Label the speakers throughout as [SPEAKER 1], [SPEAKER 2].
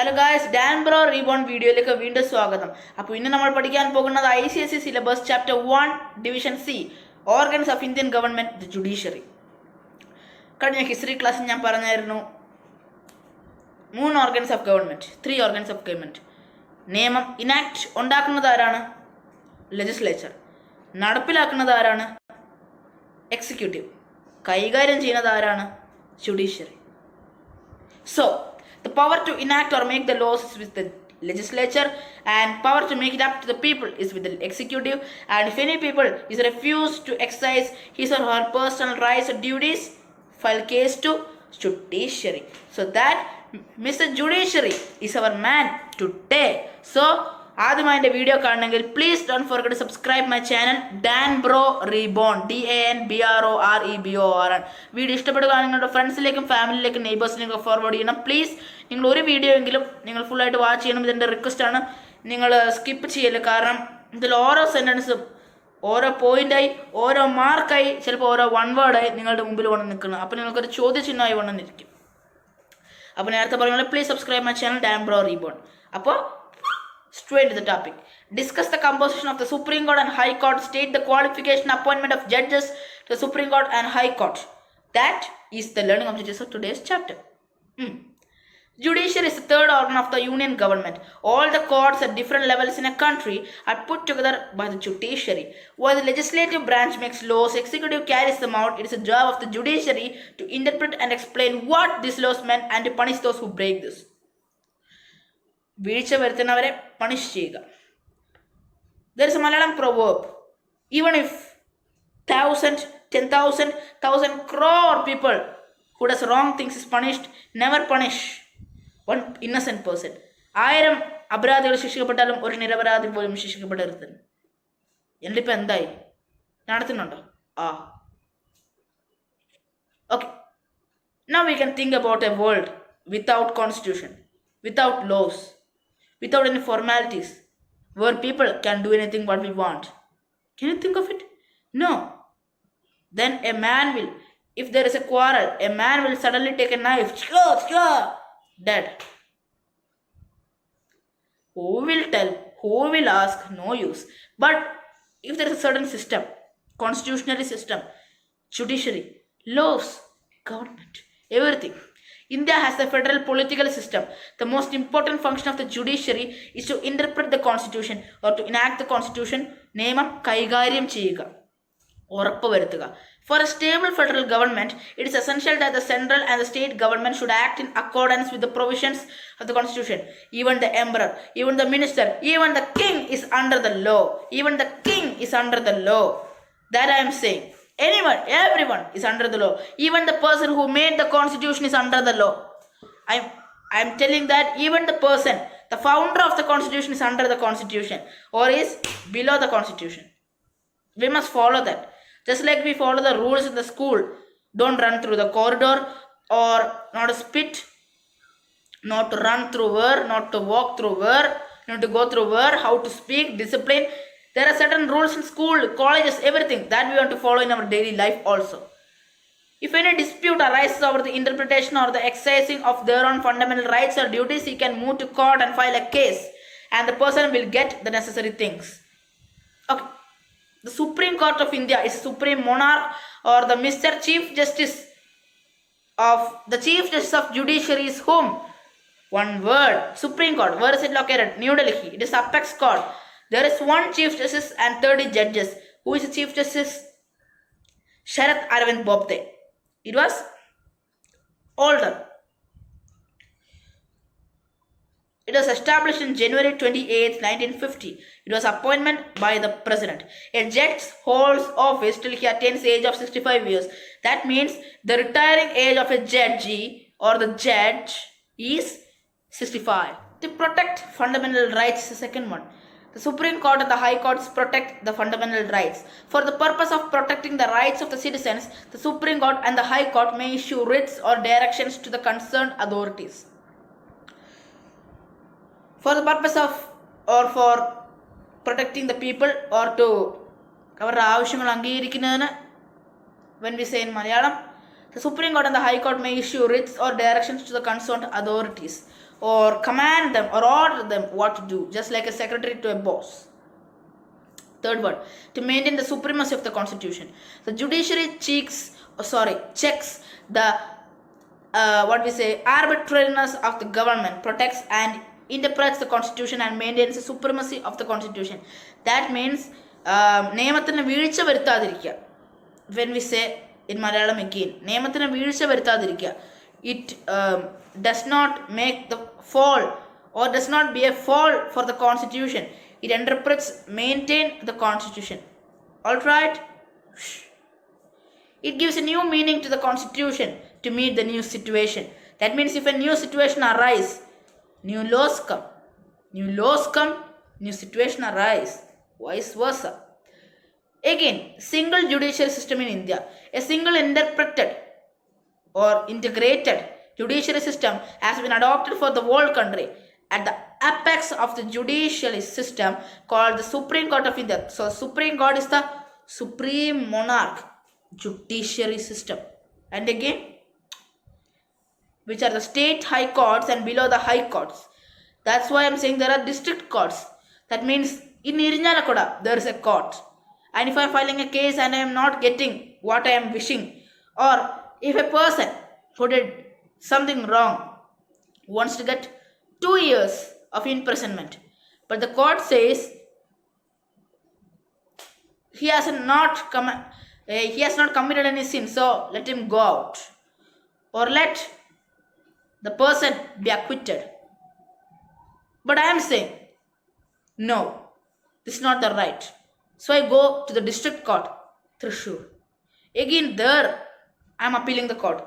[SPEAKER 1] Hello guys, Dan Bro reborn വീഡിയോയിലേക്ക് വീണ്ടും സ്വാഗതം. അപ്പോൾ ഇന്ന് നമ്മൾ പഠിക്കാൻ പോകുന്നത് ICSE syllabus chapter 1 division C, organs of Indian government, the judiciary. കഴിഞ്ഞ ഹിസ്റ്ററി ക്ലാസ്സിൽ ഞാൻ പറഞ്ഞായിരുന്നു 3 organs of government, 3 organs of government. നിയമം ഇനാക്ട് ഉണ്ടാക്കുന്നത് ആരാണ്? ലെജിസ്ലേച്ചർ. നടപ്പിലാക്കുന്നത് ആരാണ്? എക്സിക്യൂട്ടീവ്. കൈകാര്യം ചെയ്യുന്നത് ആരാണ്? Judiciary. So, the power to enact or make the laws is with the legislature, and power to make it up to the people is with the executive. And if any people is refused to exercise his or her personal rights or duties, file case to judiciary. So that Mr. Judiciary is our man today. So ആദ്യമായി എൻ്റെ video കാണണമെങ്കിൽ please don't forget to subscribe my channel Dan Bro Reborn, DANBROREBORN. Video ഇഷ്ടപ്പെടുകയാണെങ്കിൽ നിങ്ങളുടെ ഫ്രണ്ട്സിലേക്കും ഫാമിലിയിലേക്കും നെയ്ബേഴ്സിലേക്കും forward ചെയ്യണം. Please നിങ്ങൾ ഒരു video എങ്കിലും നിങ്ങൾ ഫുള്ളായിട്ട് വാച്ച് ചെയ്യണം. ഇതെൻ്റെ റിക്വസ്റ്റാണ്. നിങ്ങൾ സ്കിപ്പ് ചെയ്യല്. കാരണം ഇതിൽ ഓരോ സെൻറ്റൻസും ഓരോ പോയിൻ്റായി, ഓരോ മാർക്കായി, ചിലപ്പോൾ ഓരോ വൺ വേർഡായി നിങ്ങളുടെ മുമ്പിൽ വന്ന് നിൽക്കണം. അപ്പോൾ നിങ്ങൾക്കൊരു ചോദ്യചിഹ്നമായി വന്നിരിക്കും. അപ്പോൾ നേരത്തെ പറയുന്നത് please subscribe my channel Dan Bro reborn. അപ്പോൾ straight to the topic. Discuss the composition of the Supreme Court and High Court. State the qualification appointment of judges to the Supreme Court and High Court. That is the learning objectives of today's chapter. Judiciary is the third organ of the union government. All the courts at different levels in a country are put together by the judiciary. While the legislative branch makes laws, executive carries them out. It is a job of the judiciary to interpret and explain what these laws meant and to punish those who break this. വീഴ്ച വരുത്തുന്നവരെ punish ചെയ്യുക. There is a Malayalam proverb, even if 1,000, 10,000, 1,000 crore people who does wrong things is punished, never punish one innocent person. 1000 അപരാധികൾ ശിക്ഷിക്കപ്പെട്ടാലും ഒരു നിരപരാധി പോലും ശിക്ഷിക്കപ്പെടരുത്. എന്നിട്ടിപ്പോൾ എന്തായി? നടത്തുന്നുണ്ടോ? Okay. Now we can think about a world without constitution, without laws, without any formalities, where people can do anything what we want. Can you think of it? No. Then a man will, if there is a quarrel, a man will suddenly take a knife, dead. Who will tell? Who will ask? No use. But if there is a certain system, constitutional system, judiciary, laws, government, everything. India has a federal political system. The most important function of the judiciary is to interpret the constitution or to enact the constitution. നിയമം കൈകാര്യം ചെയ്യുക, ഉറപ്പുവരുത്തുക. For a stable federal government, it is essential that the central and the state government should act in accordance with the provisions of the constitution. Even the emperor, even the minister, even the king is under the law. Even the king is under the law. That I am saying. Anyone, everyone is under the law. Even the person who made the constitution is under the law. I am telling that even the person, the founder of the constitution is under the constitution or is below the constitution. We must follow that. Just like we follow the rules in the school. Don't run through the corridor, or not to spit, not to run through where, not to walk through where, not to go through where, how to speak, discipline. There are certain rules in school, colleges, everything that we want to follow in our daily life also. If any dispute arises over the interpretation or the exercising of their own fundamental rights or duties, he can move to court and file a case, and the person will get the necessary things. Okay. The Supreme Court of India is supreme monarch, or the Mr. Chief Justice of the Chief Justice of Judiciary is whom? One word. Supreme Court. Where is it located? New Delhi. It is apex court. There is one Chief Justice and 30 judges. Who is the Chief Justice? Sharath Arvind Bobde. It was older. It was established in January 28, 1950. It was appointment by the President. A judge holds office till he attains the age of 65 years. That means the retiring age of a judge or the judge is 65. To protect fundamental rights is the second one. The Supreme Court and the High Courts protect the fundamental rights. For the purpose of protecting the rights of the citizens, the Supreme Court and the High Court may issue writs or directions to the concerned authorities. For the purpose of, or for protecting the people, or to അവരുടെ ആവശ്യങ്ങൾ അംഗീകരിക്കുന്നതിന്, when we say in Malayalam, the Supreme Court and the High Court may issue writs or directions to the concerned authorities. or command them or order them what to do, just like a secretary to a boss. Third one, to maintain the supremacy of the constitution. The judiciary checks the arbitrariness of the government, protects and interprets the constitution and maintains the supremacy of the constitution. That means നിയമത്തിന് വീഴ്ച വരുത്താതിരിക്കുക. When we say in Malayalam again, നിയമത്തിന് വീഴ്ച വരുത്താതിരിക്കുക. It does not make the fall or does not be a fall for the constitution. It interprets, maintain the constitution. Alright? It gives a new meaning to the constitution to meet the new situation. That means if a new situation arises, new laws come. New situation arise. Vice versa. Again, single judicial system in India. A single interpreted or integrated judiciary system has been adopted for the whole country. At the apex of the judiciary system called the Supreme Court of India. So Supreme Court is the supreme monarch judiciary system. And again, which are the state high courts and below the high courts. That's why I'm saying there are district courts. That means in Irinjalakuda there is a court. And if I'm filing a case and I am not getting what I am wishing, or if a person who did something wrong wants to get 2 years of imprisonment, but the court says he has not committed any sin, so let him go out, or let the person be acquitted. But I am saying, no, this is not the right. So I go to the district court, Thrissur. Again there I am appealing the court.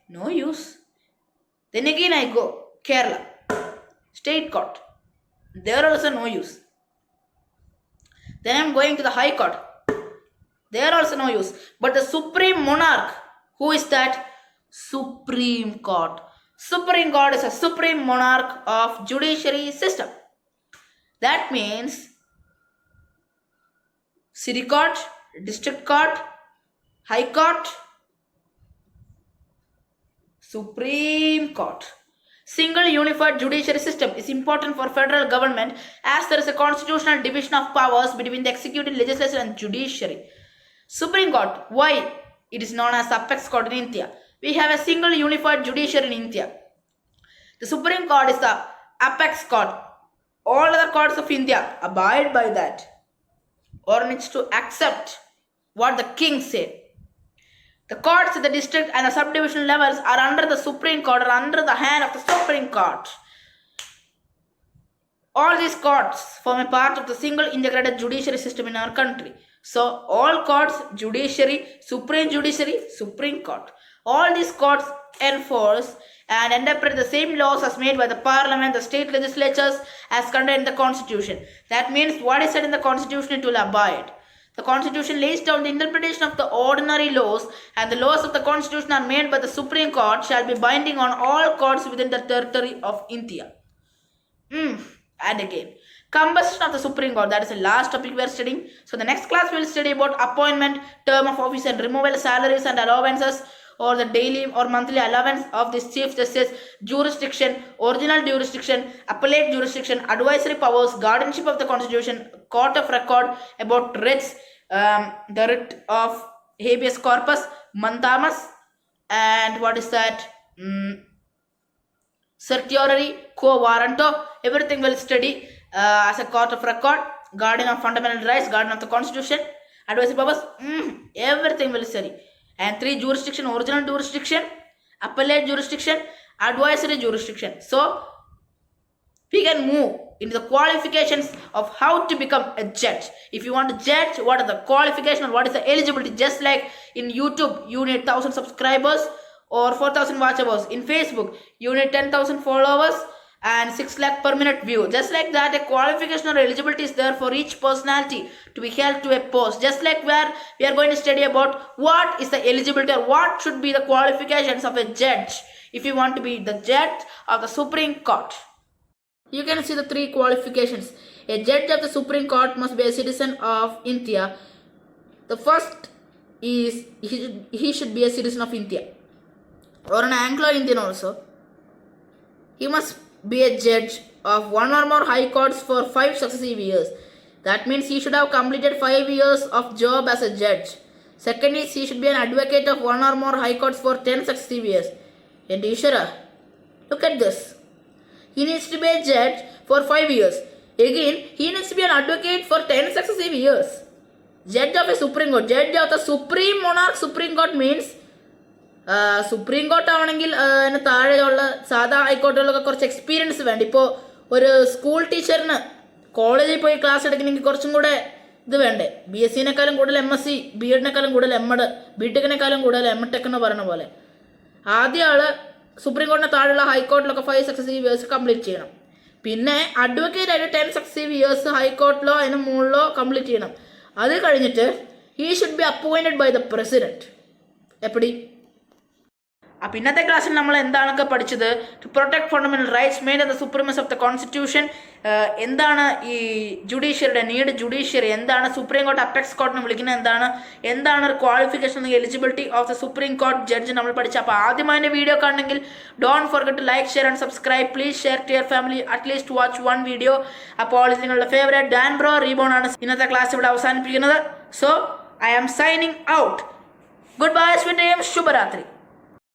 [SPEAKER 1] No use. Then again I go Kerala, state court. There also no use. Then I am going to the high court. There also no use. But the supreme monarch, who is that? Supreme Court. Supreme Court is a supreme monarch of judiciary system. That means city court, district court, high court, Supreme Court. Single unified judiciary system is important for federal government as there is a constitutional division of powers between the executive, legislature and judiciary. Supreme Court, why it is known as apex court in India? We have a single unified judiciary in India. The Supreme Court is the apex court. All other courts of India abide by that or needs to accept what the king said. The courts at the district and the subdivision levels are under the Supreme Court or under the hand of the Supreme Court. All these courts form a part of the single integrated judiciary system in our country. So all courts, judiciary, Supreme Court. All these courts enforce and interpret the same laws as made by the parliament, the state legislatures as contained in the constitution. That means what is said in the constitution it will abide. The constitution lays down the interpretation of the ordinary laws, and the laws of the constitution are made by the Supreme Court shall be binding on all courts within the territory of India. And again, composition of the Supreme Court, that is the last topic we are studying. So the next class we will study about appointment, term of office and removal, salaries and allowances, or the daily or monthly allowance of this Chief Justice, jurisdiction, original jurisdiction, appellate jurisdiction, advisory powers, guardianship of the Constitution, court of record, about writs, the writ of habeas corpus, mandamus, and what is that? Certiorari, quo warranto, everything will study as a court of record, guardian of fundamental rights, guardian of the Constitution, advisory powers, everything will study. And 3 jurisdiction, original jurisdiction, appellate jurisdiction, advisory jurisdiction. So we can move into the qualifications of how to become a judge. If you want to judge, what are the qualifications and what is the eligibility? Just like in YouTube, you need 1,000 subscribers or 4,000 watch hours. In Facebook, you need 10,000 followers and 6 lakh per minute view. Just like that, a qualification or eligibility is there for each personality to be held to a post. Just like where we are going to study about what is the eligibility or what should be the qualifications of a judge if you want to be the judge of the Supreme Court. You can see the 3 qualifications. A judge of the Supreme Court must be a citizen of India. The first is he should be a citizen of India or an Anglo-Indian also. he must be a judge of one or more high courts for 5 successive years. That means he should have completed 5 years of job as a judge. Second is he should be an advocate of one or more high courts for 10 successive years. And Ishara, look at this. He needs to be a judge for 5 years. Again, he needs to be an advocate for 10 successive years. Judge of a Supreme Court. Judge of the Supreme Monarch Supreme Court means supreme court ആണെങ്കിൽ അതിന് താഴെയുള്ള സാധാ ഹൈക്കോർട്ടുകളൊക്കെ കുറച്ച് experience വേണ്ട. ഇപ്പോൾ ഒരു school ടീച്ചറിന് കോളേജിൽ പോയി ക്ലാസ് എടുക്കണമെങ്കിൽ കുറച്ചും കൂടെ ഇത് വേണ്ടേ. BSc-നേക്കാളും കൂടുതൽ MSc, B.Ed-നേക്കാളും കൂടുതൽ M.Ed, B.Tech-നേക്കാളും കൂടുതൽ M.Tech എന്ന് പറയുന്ന പോലെ ആദ്യ ആള് സുപ്രീം കോർട്ടിന് താഴെയുള്ള ഹൈക്കോർട്ടിലൊക്കെ 5 സക്സസീവ് ഇയേഴ്സ് കംപ്ലീറ്റ് ചെയ്യണം. പിന്നെ അഡ്വക്കേറ്റ് ആയിട്ട് 10 സക്സസീവ് ഇയേഴ്സ് ഹൈക്കോർട്ടിലോ അതിന് മുകളിലോ കംപ്ലീറ്റ് ചെയ്യണം. അത് കഴിഞ്ഞിട്ട് he should be appointed by the president. എപ്പടി? അപ്പോൾ ഇന്നത്തെ ക്ലാസ്സിൽ നമ്മൾ എന്താണൊക്കെ പഠിച്ചത്? ടു പ്രൊട്ടക്ട് ഫണ്ടമെന്റൽ റൈറ്റ്സ് മെയിൻ the supremacy of the constitution, എന്താണ് ഈ ജുഡീഷ്യറിയുടെ നീഡ്, ജുഡീഷ്യറി എന്താണ്, സുപ്രീം കോർട്ട് അപ്പെക്സ് കോർട്ടിനെ വിളിക്കുന്നത് എന്താണ് ഒരു qualification, eligibility of the supreme court judge നമ്മൾ പഠിച്ചു. അപ്പോൾ ആദ്യമായി എൻ്റെ വീഡിയോ കാണണമെങ്കിൽ don't forget to like, share and subscribe. Please share to your family, at least watch 1 video. അപ്പോൾ നിങ്ങളുടെ ഫേവറേറ്റ് ഡാൻ ബ്രോ റീബോൺ ആണ് ഇന്നത്തെ ക്ലാസ് ഇവിടെ അവസാനിപ്പിക്കുന്നത്. So I am signing out. Good bye, sweet dreams, ശുഭരാത്രി.